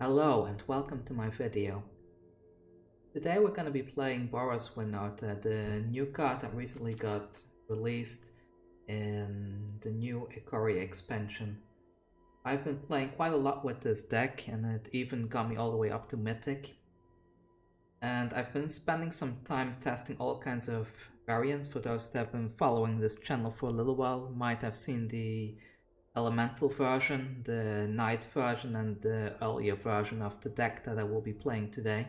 Hello and welcome to my video. Today we're going to be playing Boros Winota, the new card that recently got released in the new Ikoria expansion. I've been playing quite a lot with this deck and it even got me all the way up to Mythic. And I've been spending some time testing all kinds of variants. For those that have been following this channel for a little while might have seen the Elemental version, the Knight version, and the earlier version of the deck that I will be playing today.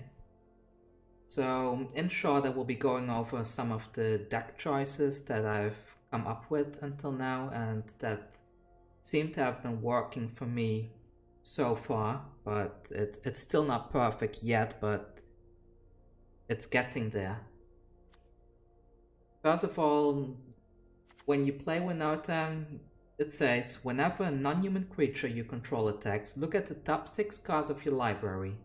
So in short, I will be going over some of the deck choices that I've come up with until now and that seem to have been working for me so far, but it's still not perfect yet, but it's getting there. First of all, when you play Winota, it says, whenever a non-human creature you control attacks, look at the top 6 cards of your library.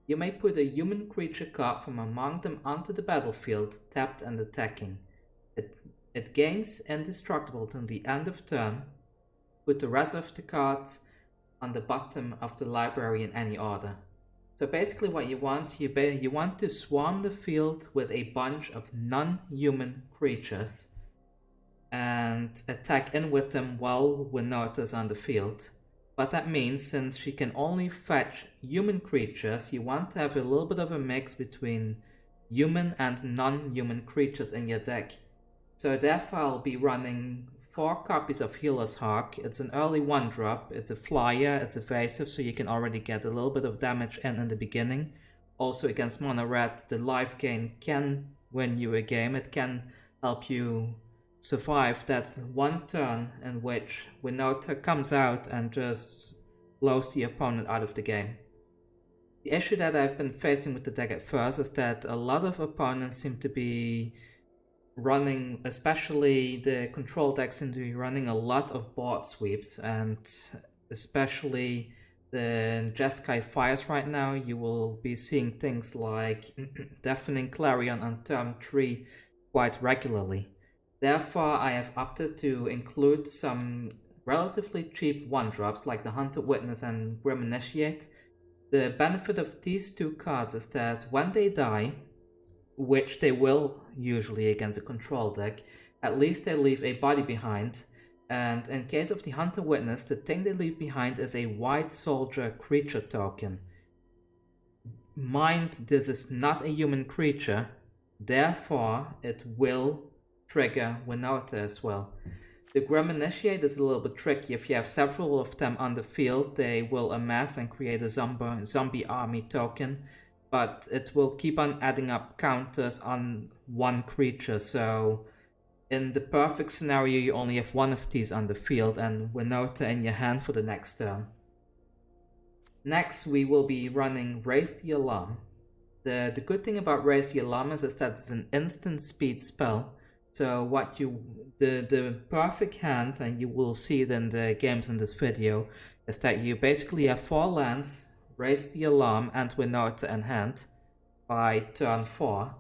You may put a human creature card from among them onto the battlefield, tapped and attacking. It gains indestructible till the end of turn. Put the rest of the cards on the bottom of the library in any order. So basically what you want, you want to swarm the field with a bunch of non-human creatures and attack in with them while Winota's on the field. But that means, since she can only fetch human creatures, you want to have a little bit of a mix between human and non-human creatures in your deck. So therefore I'll be running 4 copies of Healer's Hawk. It's an early 1-drop, it's a flyer, it's evasive, so you can already get a little bit of damage in the beginning. Also against Mono Red, the life gain can win you a game. It can help you survive that one turn in which Winota comes out and just blows the opponent out of the game. The issue that I've been facing with the deck at first is that a lot of opponents seem to be running, especially the control decks seem to be running a lot of board sweeps, and especially the Jeskai Fires right now, you will be seeing things like Deafening Clarion on turn 3 quite regularly. Therefore, I have opted to include some relatively cheap 1-drops like the Hunted Witness and Grim Initiate. The benefit of these 2 cards is that when they die, which they will usually against a control deck, at least they leave a body behind. And in case of the Hunted Witness, the thing they leave behind is a White Soldier creature token. Mind, this is not a human creature, therefore it will trigger Winota as well. The Grim Initiate is a little bit tricky. If you have several of them on the field, they will amass and create a zombie army token, but it will keep on adding up counters on one creature. So in the perfect scenario, you only have 1 of these on the field and Winota in your hand for the next turn. Next, we will be running Raise the Alarm. The good thing about Raise the Alarm is that it's an instant speed spell. So what the perfect hand, and you will see it in the games in this video, is that you basically have 4 lands, Raise the Alarm and Winota in hand by turn 4.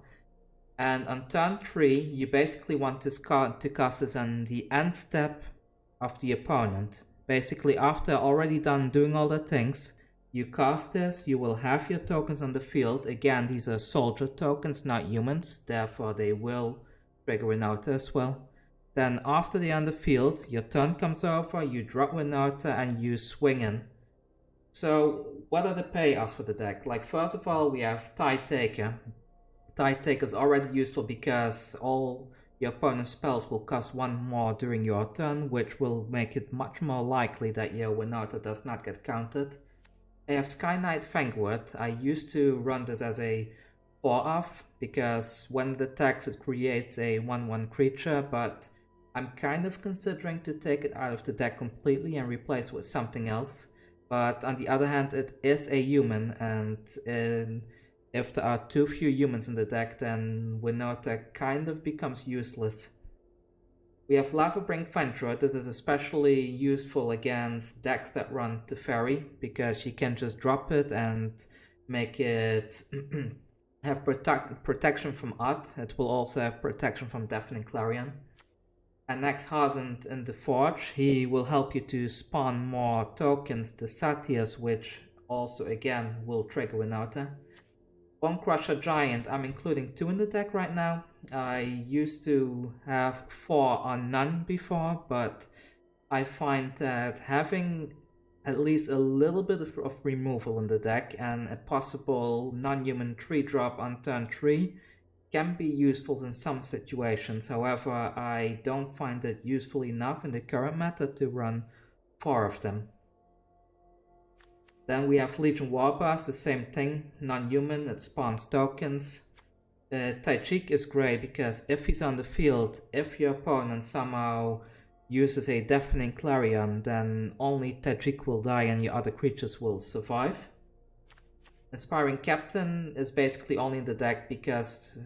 And on turn 3, you basically want this card to cast this on the end step of the opponent. Basically, after already done doing all the things, you cast this, you will have your tokens on the field. Again, these are soldier tokens, not humans, therefore they will trigger Winota as well. Then after the end of the field, your turn comes over, you drop Winota and you swing in. So what are the payoffs for the deck? Like, first of all, we have Tide Taker. Tide Taker is already useful because all your opponent's spells will cost 1 more during your turn, which will make it much more likely that your Winota does not get countered. I have Sky Knight Fangwood. I used to run this as a 4-off because when it attacks it creates a 1/1 creature, but I'm kind of considering to take it out of the deck completely and replace it with something else. But on the other hand, it is a human, and if there are too few humans in the deck, then Winota kind of becomes useless. We have Lavabring Fendra. This is especially useful against decks that run Teferi, because you can just drop it and make it have protection from Odd. It will also have protection from Deafening Clarion. And next, Hardened in the Forge, he will help you to spawn more tokens, the Satyrs, which also again will trigger Winota. Bone Crusher Giant, I'm including 2 in the deck right now. I used to have 4 on none before, but I find that having at least a little bit of removal in the deck and a possible non-human 3-drop on turn 3 can be useful in some situations. However, I don't find it useful enough in the current meta to run 4 of them. Then we have Legion Warboss, the same thing, non-human, it spawns tokens. Tajik is great because if he's on the field, if your opponent somehow uses a Deafening Clarion, then only Tajik will die and your other creatures will survive. Inspiring Captain is basically only in the deck because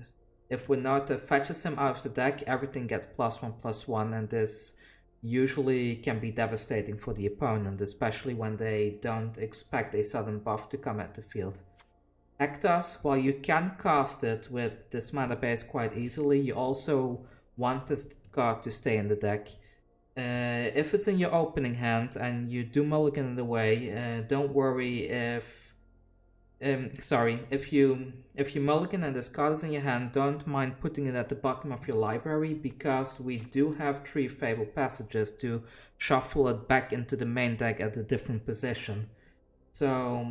if Winota fetches him out of the deck, everything gets +1/+1, and this usually can be devastating for the opponent, especially when they don't expect a sudden buff to come at the field. Ektas, while you can cast it with this mana base quite easily, you also want this card to stay in the deck. If it's in your opening hand and you do mulligan it away, don't worry if you mulligan and this card is in your hand, don't mind putting it at the bottom of your library, because we do have 3 Fable Passages to shuffle it back into the main deck at a different position. So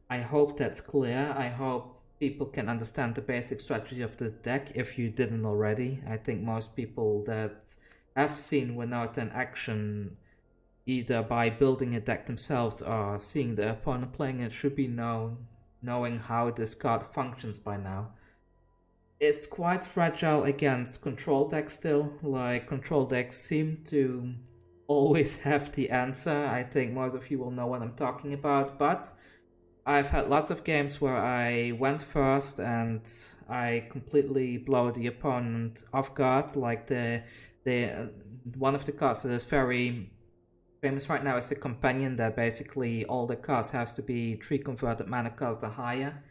I hope that's clear. I hope people can understand the basic strategy of this deck if you didn't already. I think most people that have seen Winota in action, either by building a deck themselves or seeing the opponent playing it, should be knowing how this card functions by now. It's quite fragile against control decks still. Like, control decks seem to always have the answer. I think most of you will know what I'm talking about, but I've had lots of games where I went first and I completely blow the opponent off guard. Like one of the cards that is very famous right now is the Companion, that basically all the cards has to be 3 converted mana cards or higher.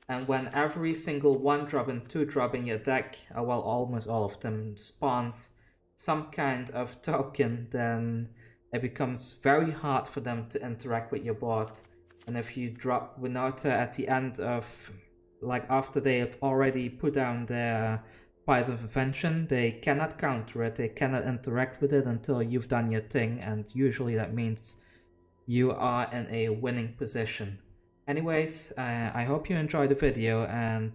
And when every single 1-drop and 2-drop in your deck, well, almost all of them, spawns some kind of token, then it becomes very hard for them to interact with your board. And if you drop Winota at the end of, like, after they have already put down their Piles of Invention, they cannot counter it, they cannot interact with it until you've done your thing, and usually that means you are in a winning position. Anyways, I hope you enjoyed the video, and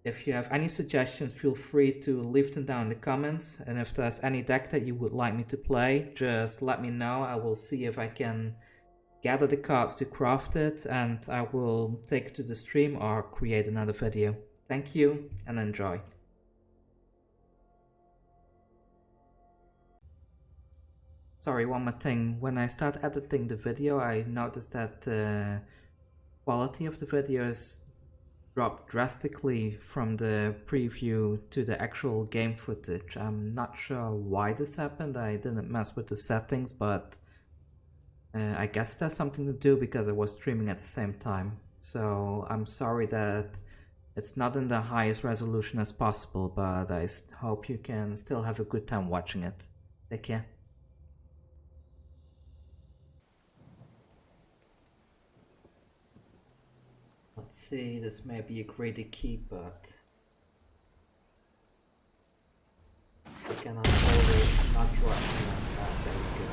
if you have any suggestions, feel free to leave them down in the comments, and if there's any deck that you would like me to play, just let me know. I will see if I can gather the cards to craft it, and I will take it to the stream or create another video. Thank you, and enjoy. Sorry, one more thing. When I start editing the video, I noticed that the quality of the videos dropped drastically from the preview to the actual game footage. I'm not sure why this happened. I didn't mess with the settings, but I guess there's something to do because I was streaming at the same time. So I'm sorry that it's not in the highest resolution as possible, but I hope you can still have a good time watching it. Take care. Let's see, this may be a greedy keep, but I cannot always not draw elements. There we go.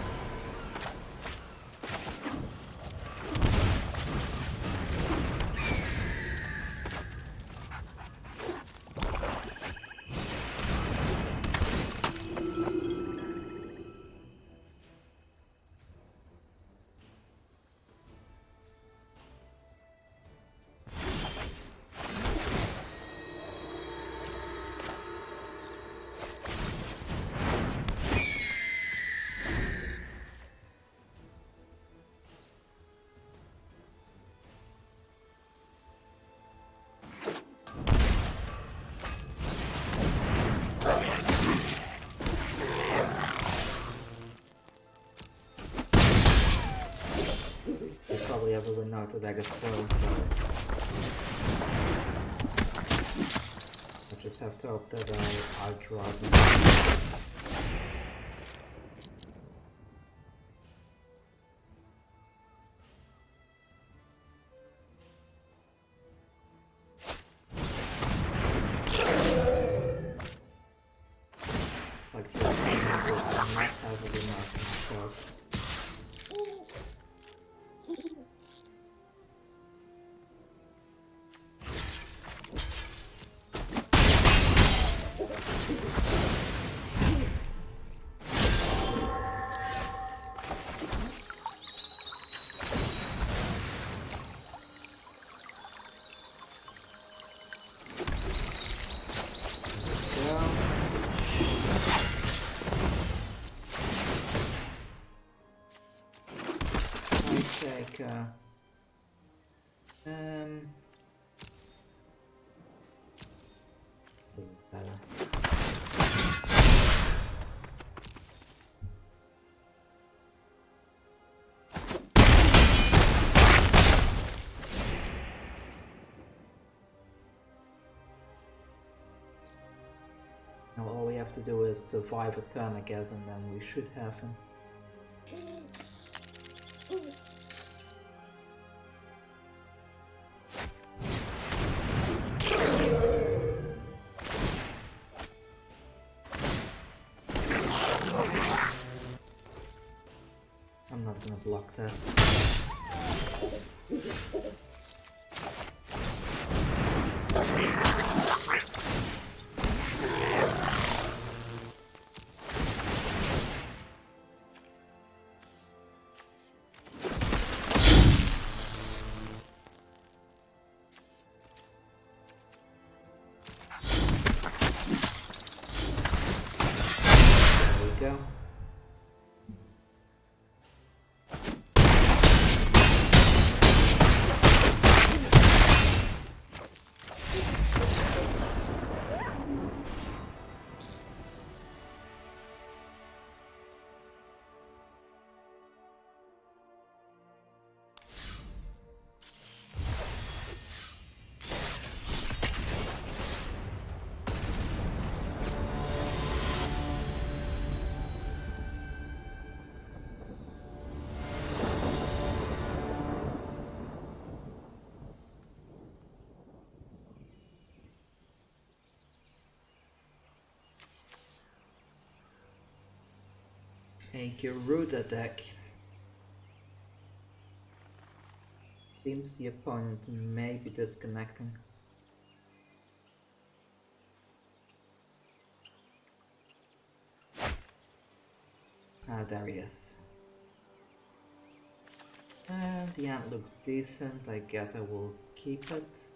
Probably ever win out to that as well, but I just have to hope that I'll draw them. This is better. Now all we have to do is survive a turn, I guess, and then we should have him. I'm not gonna block that. There we go. A Garuda deck. Seems the opponent may be disconnecting. Ah, there he is. And the ant looks decent. I guess I will keep it.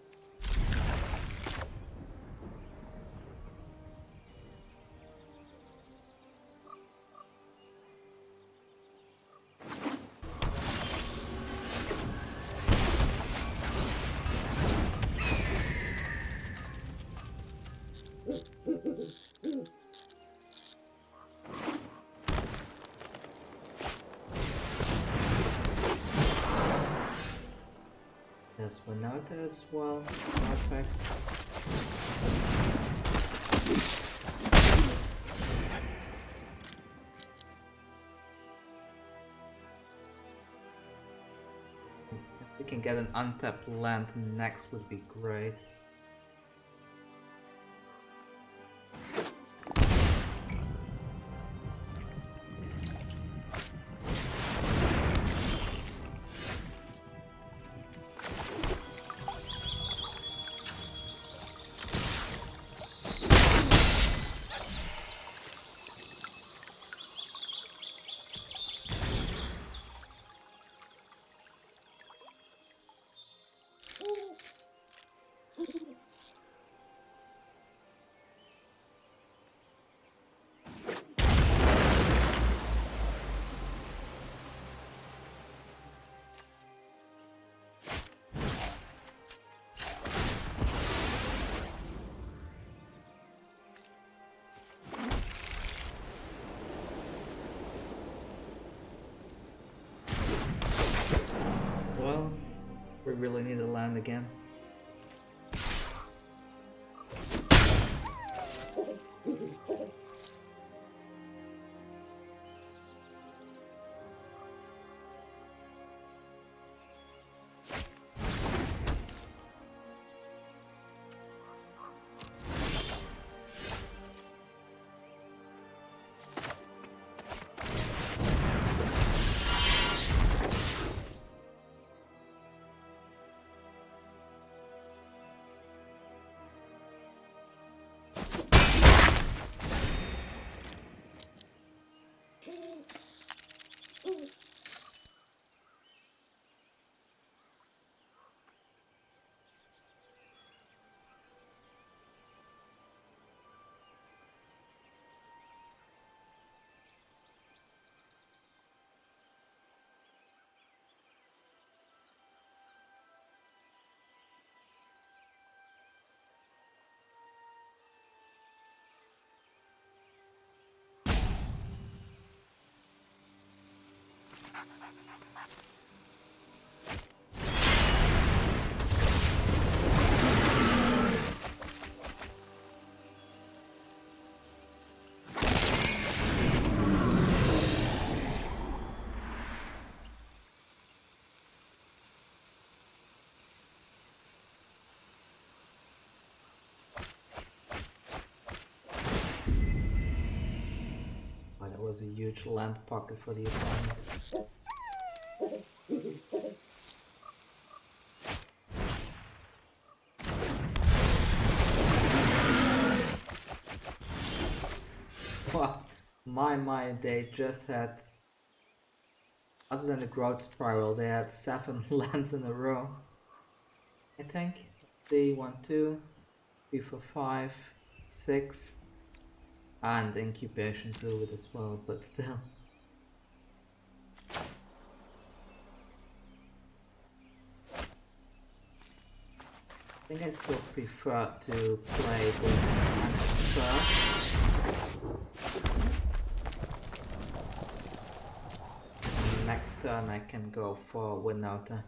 There's Winota as well. Perfect. If we can get an untapped land next would be great. Well, we really need a land again. was a huge land pocket for the opponent. Wow, my, they just had, other than the growth spiral, they had 7 lands in a row. I think. 3, 1, 2, 3, 4, 5, 6, and incubation fluid as well, but still. I think I still prefer to play the hand first. And next turn I can go for Winota.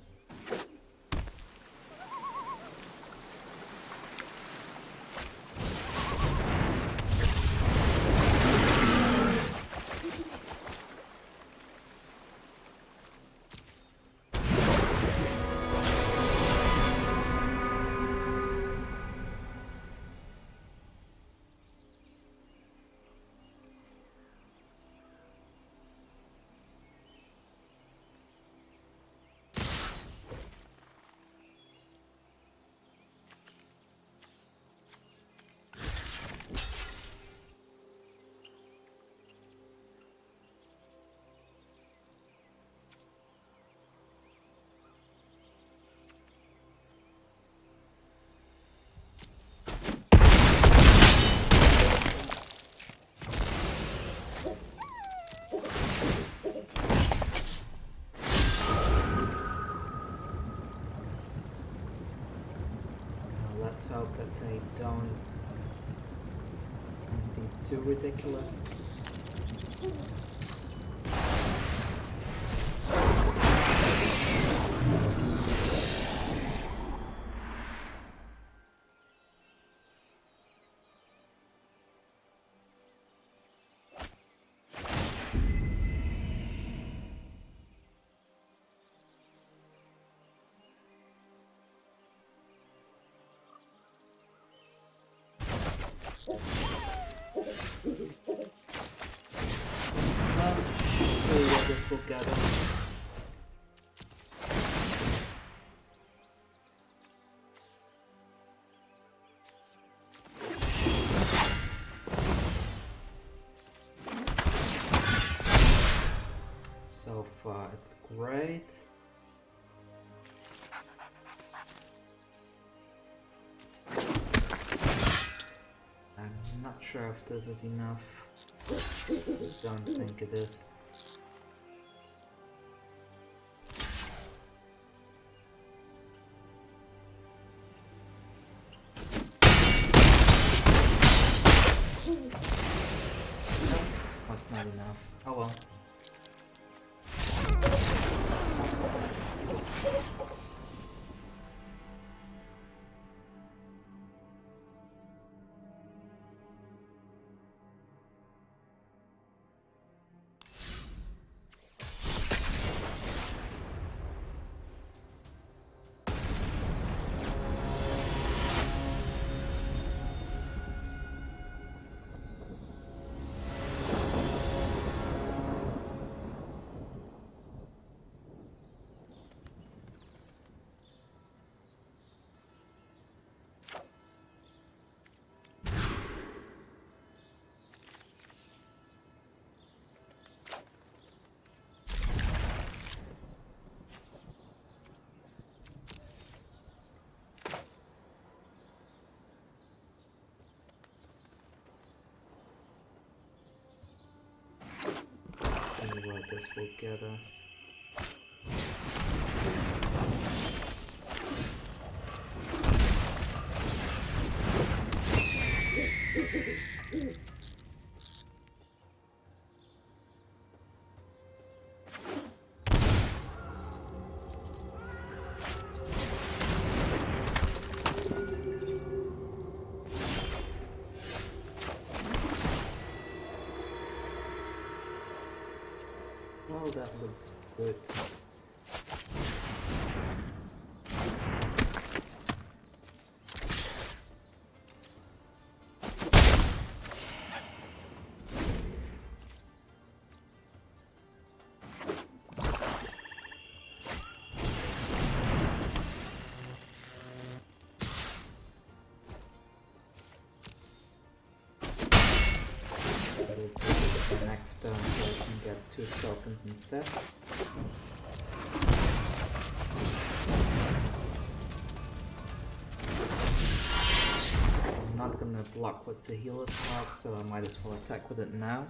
Let's hope that they don't anything too ridiculous. Well, let's see what this will get us. So far, it's great. I'm not sure if this is enough. Don't think it is. Was not enough. Oh well. See what this will get us. Well, that looks good. stone so I can get 2 tokens instead. I'm not gonna block with the healer's mark, so I might as well attack with it now.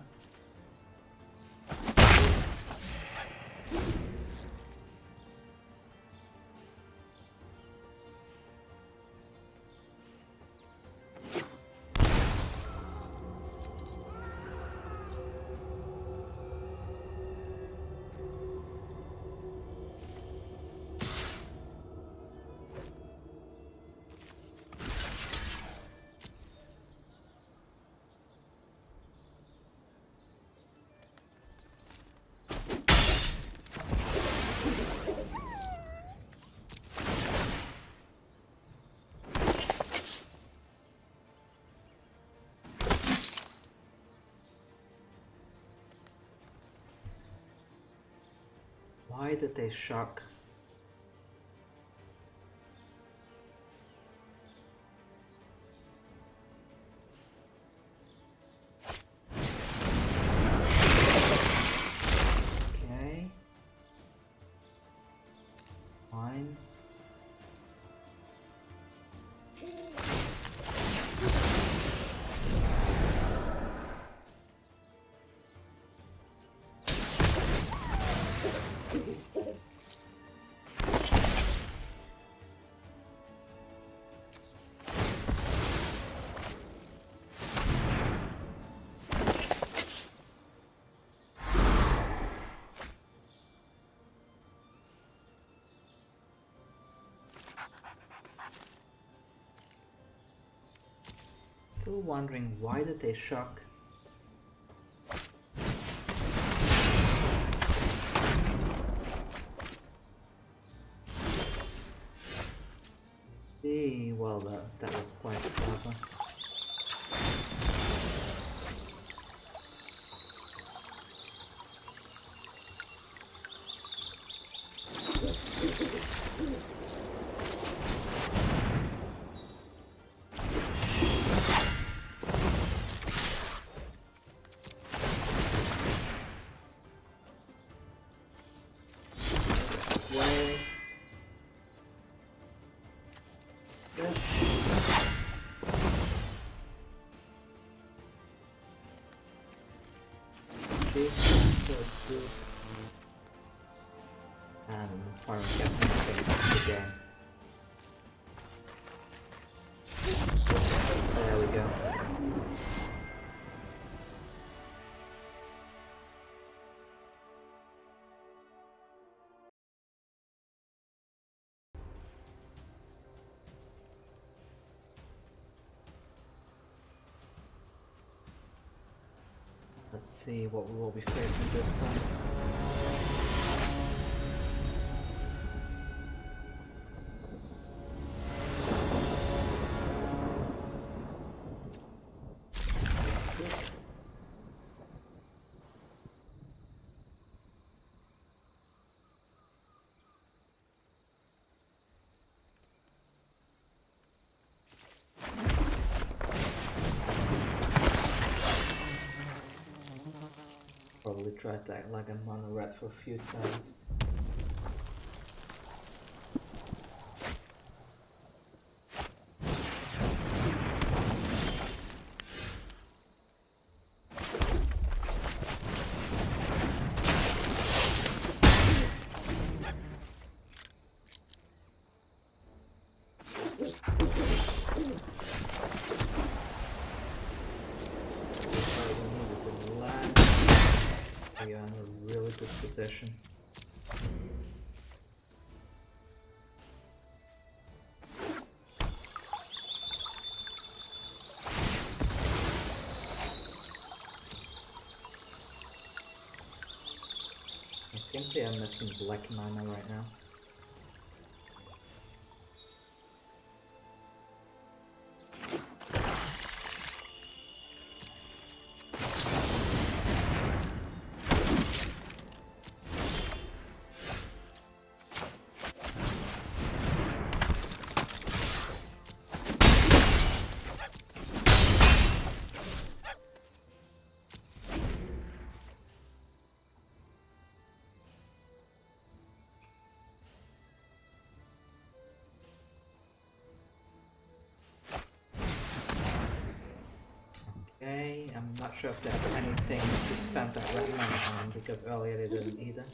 Why did they shock? Okay. Fine. Still wondering, why did they shock? Well, that was quite clever. And inspiring again. There we go. Let's see what we will be facing this time. Probably tried to act like I'm on a red for a few times. We are in a really good position. I think they are missing black mana right now. I'm not sure if they have anything to spend that red mana on, because earlier they didn't either.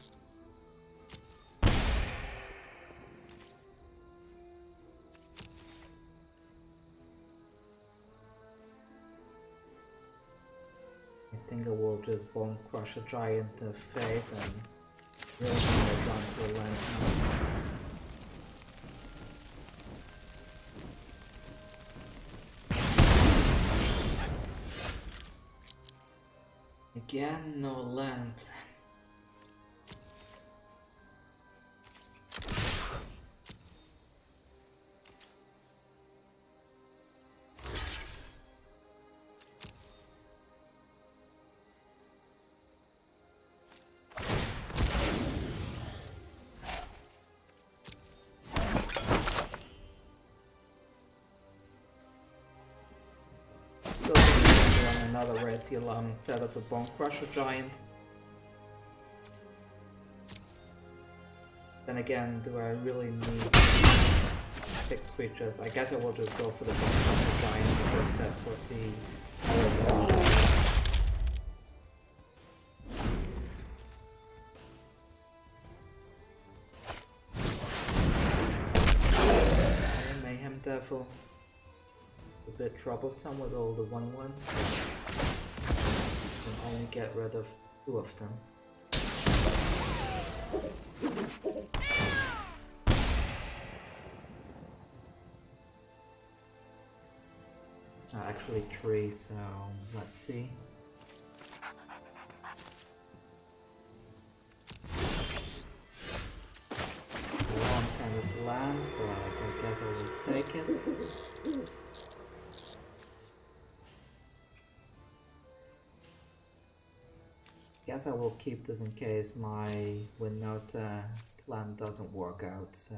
I think I will just Bone Crush a Giant in the face and really get down to the land now. Again, no land. Still gonna run another Racy Alarm instead of a Bone Crusher Giant. Then again, do I really need 6 creatures? I guess I will just go for the Bone Crusher Giant because that's what the other ones are. Mayhem Devil. A bit troublesome with all the 1/1s, but can only get rid of 2 of them. Actually 3, so let's see. Wrong kind of land, but I guess I will take it. Guess I will keep this in case my Winota plan doesn't work out, so...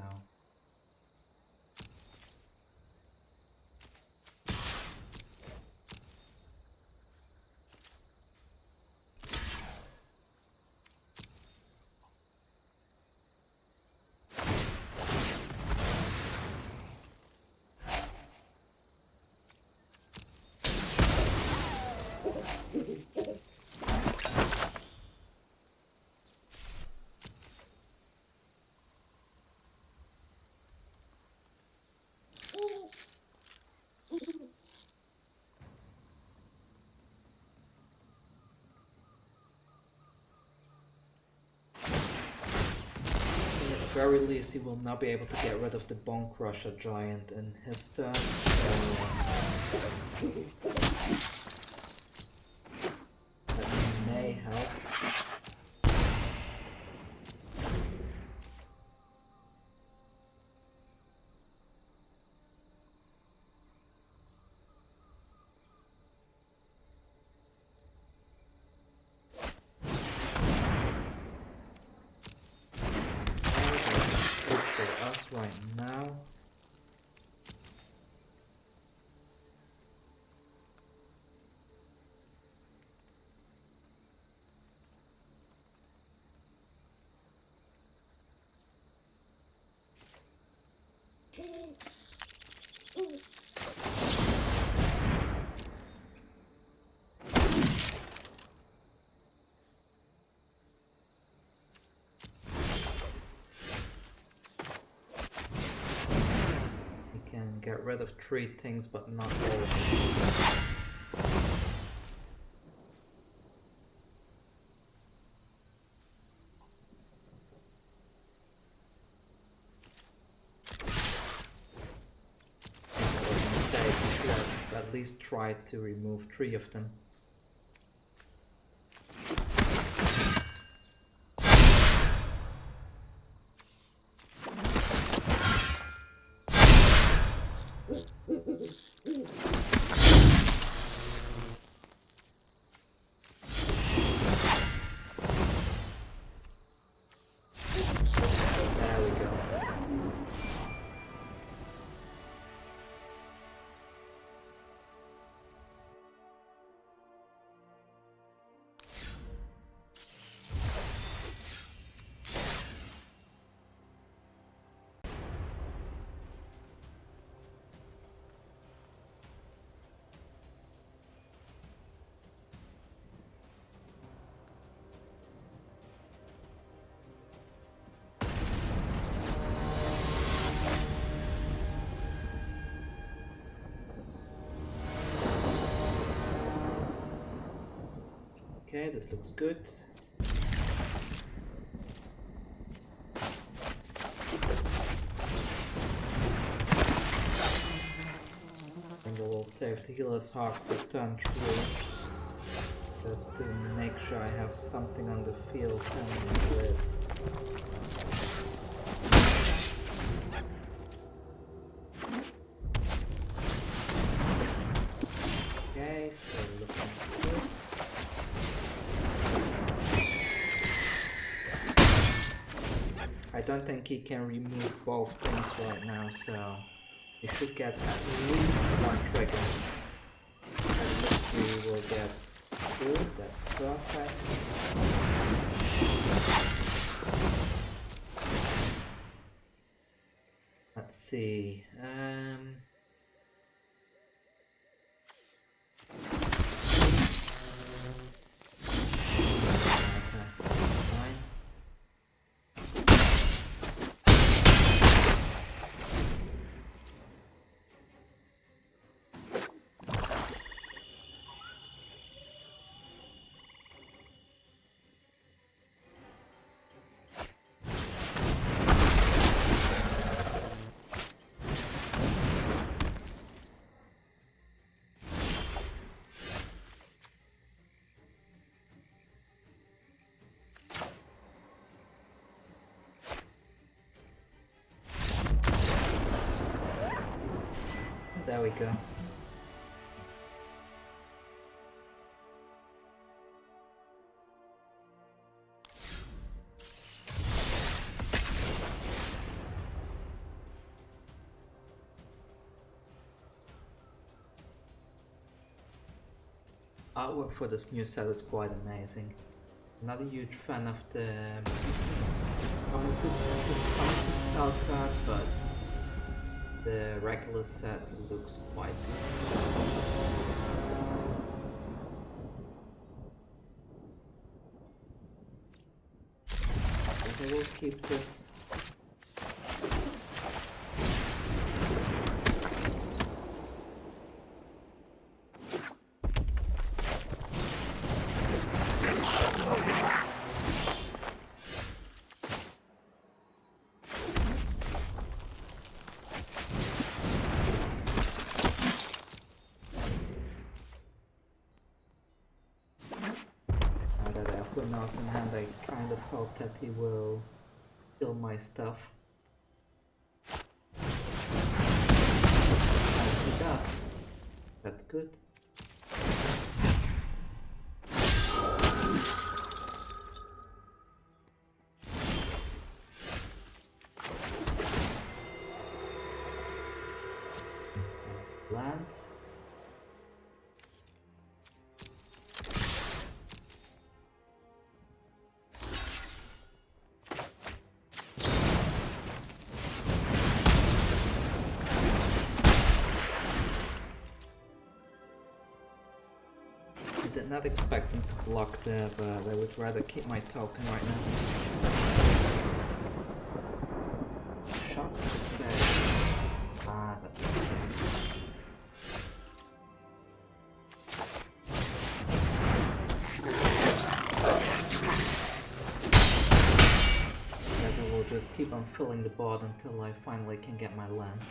At the very least, he will not be able to get rid of the Bone Crusher Giant in his turn, so that may help. Right now. Get rid of 3 things, but not all of them. That was a mistake. I should have at least tried to remove 3 of them. Okay, this looks good. And we'll save the healer's heart for turn 3. Just to make sure I have something on the field and with. Okay, still looking good. I don't think he can remove both things right now, so he should get at least one trigger. At least we will get 2, that's perfect. Let's see. There we go. Artwork for this new set is quite amazing. Not a huge fan of the comic book style cards, but the regular set looks quite good. I will keep this. Out in hand, I kind of hope that he will kill my stuff. And he does. That's good. Land. Did not expect him to block there, but I would rather keep my token right now. Shots to face. Ah, that's okay. Guess I will just keep on filling the board until I finally can get my land.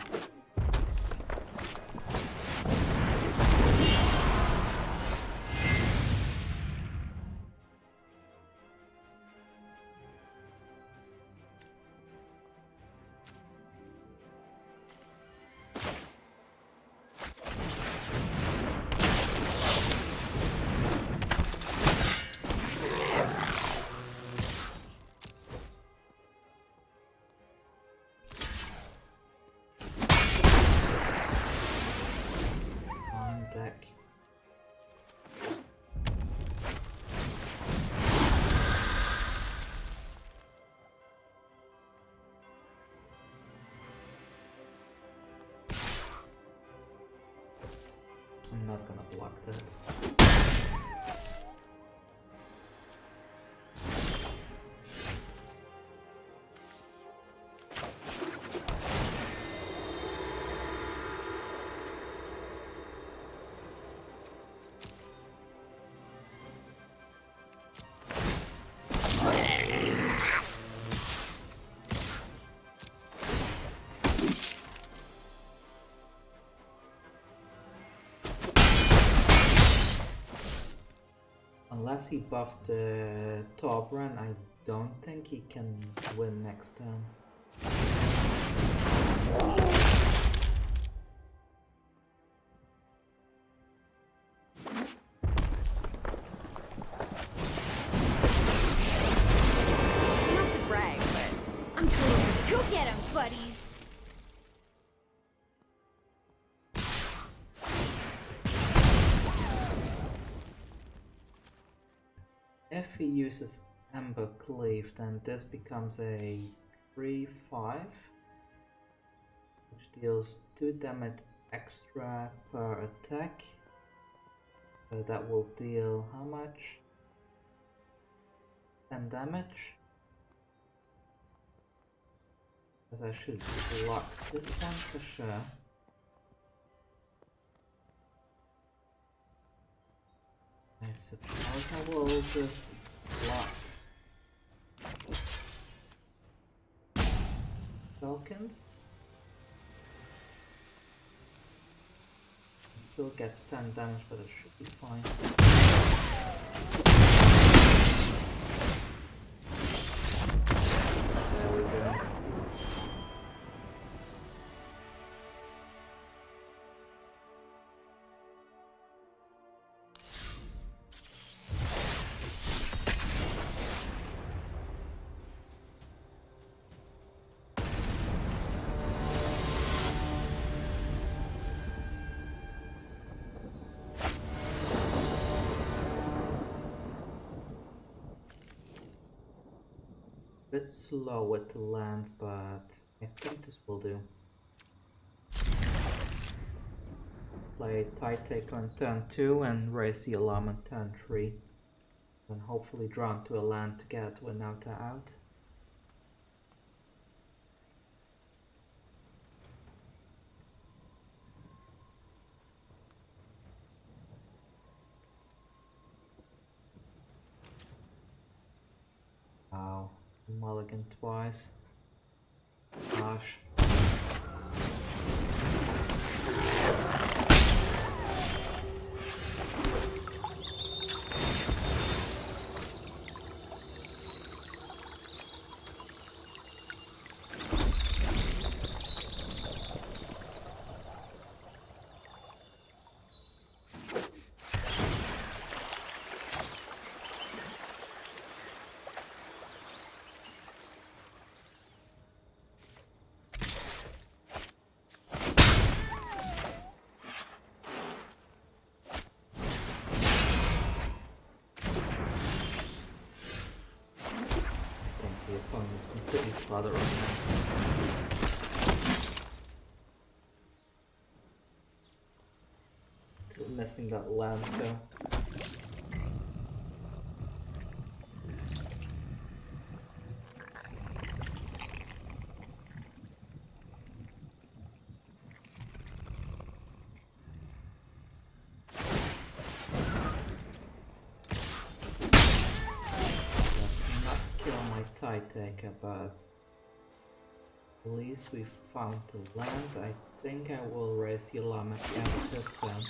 I'm not gonna block that. Unless he buffs the Tobran, I don't think he can win next turn. Not to brag, but I'm totally go get him, buddies. If he uses Ember Cleave, then this becomes a 3/5, which deals 2 damage extra per attack. So that will deal how much? 10 damage. As I should block this one for sure. I suppose I will just block tokens. Still get 10 damage, but it should be fine. There we go. Bit slow with the lands, but I think this will do. Play Tide Take on turn 2 and raise the alarm on turn 3. Then hopefully draw into a land to get Winota out. Wow. Mulligan twice. Gosh. It's completely flooded right now. Still missing that land though. Tide Taker, but at least we found the land. I think I will raise the alarm at the end of this turn.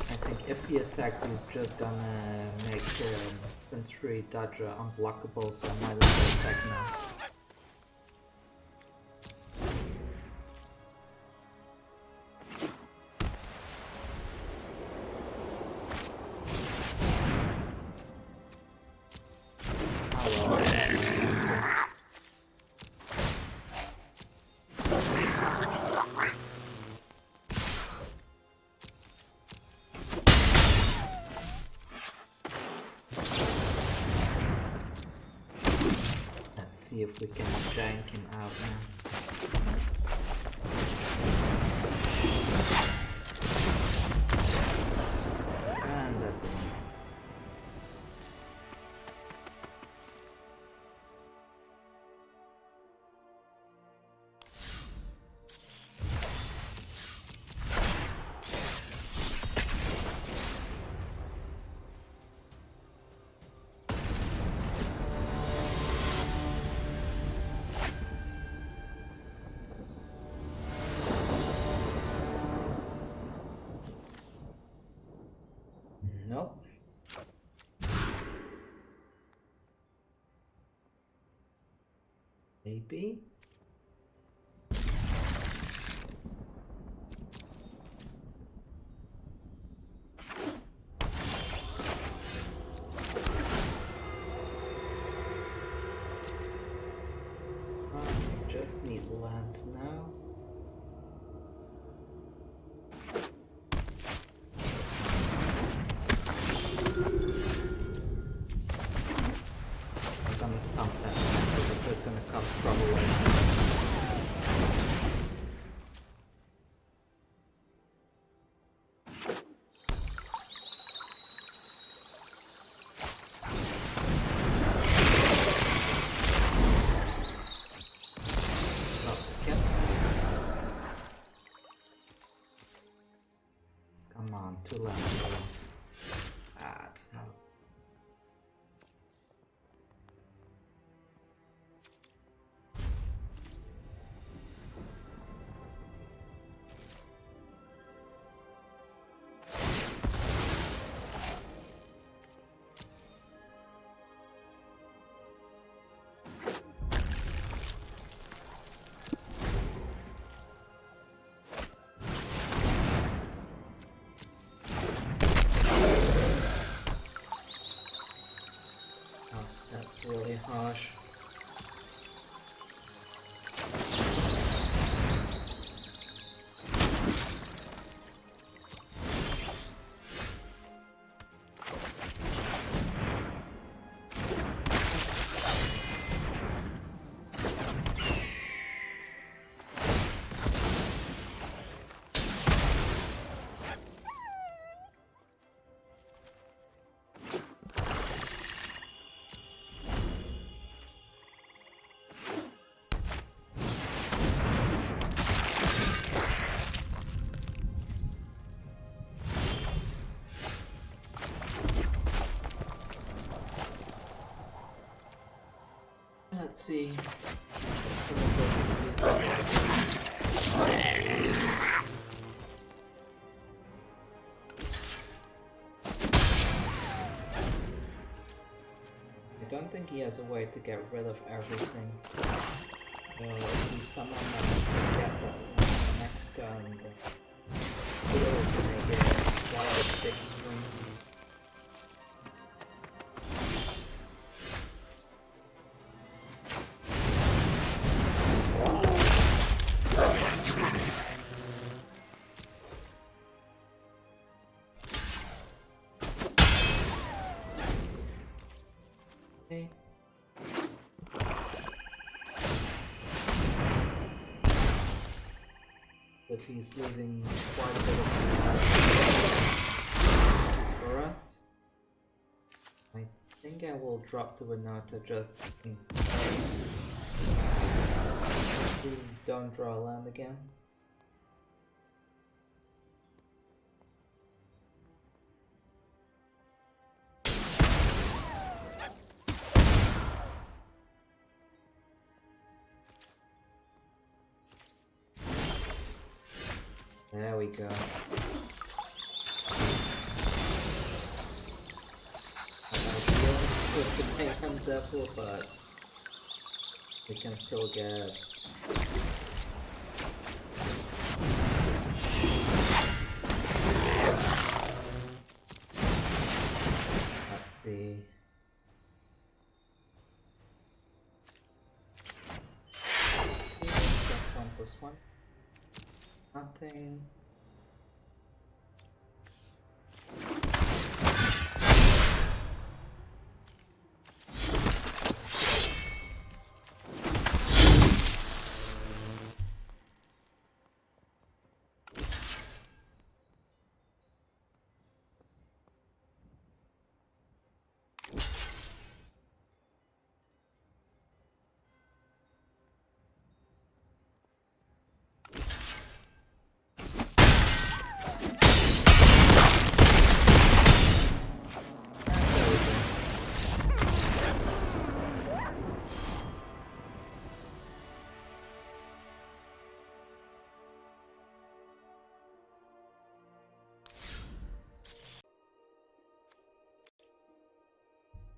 I think if he attacks, he's just gonna make Prince 3 Dodger unblockable, so I might as well attack now. See if we can jank him out now. And that's it. Maybe. I just need lands now. I'm gonna stump that because it's just gonna cause trouble later. Come on, 2 lands. Ah, it's not. Oh, that's really harsh. Let's see. I don't think he has a way to get rid of everything. If he somehow managed to get that one next turn, the hero can make a wild big swing. Okay. But he's losing quite a bit of for us. I think I will drop the Winota just in case we don't draw a land again. There we go. With the Mayhem Devil, but we can still get let's see. +1/+1. Nothing.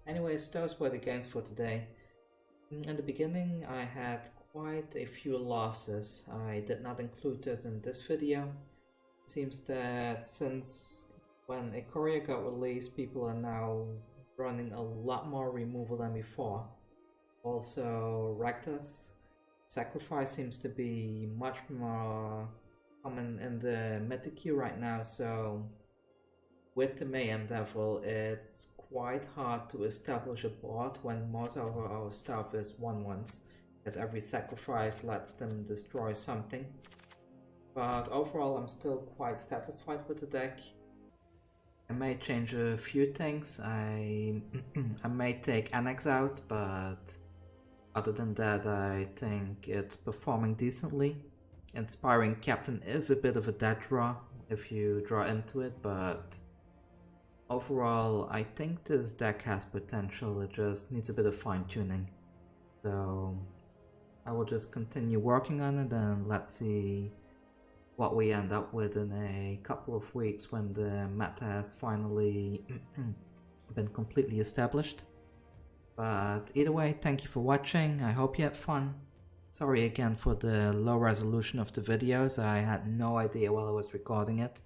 Anyways, those were the games for today. In the beginning, I had quite a few losses. I did not include this in this video. It seems that since when Ikoria got released, people are now running a lot more removal than before. Also, Rakdos Sacrifice seems to be much more common in the mythic queue right now, so with the Mayhem Devil, it's quite hard to establish a board when most of our stuff is 1/1s, as every sacrifice lets them destroy something. But overall, I'm still quite satisfied with the deck. I may change a few things. I may take Annex out, but other than that, I think it's performing decently. Inspiring Captain is a bit of a dead draw if you draw into it, but overall, I think this deck has potential. It just needs a bit of fine-tuning. So I will just continue working on it, and let's see what we end up with in a couple of weeks when the meta has finally been completely established. But either way, thank you for watching. I hope you had fun. Sorry again for the low resolution of the videos. I had no idea while I was recording it.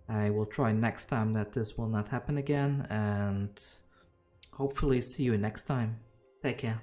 I will try next time that this will not happen again, and hopefully see you next time. Take care.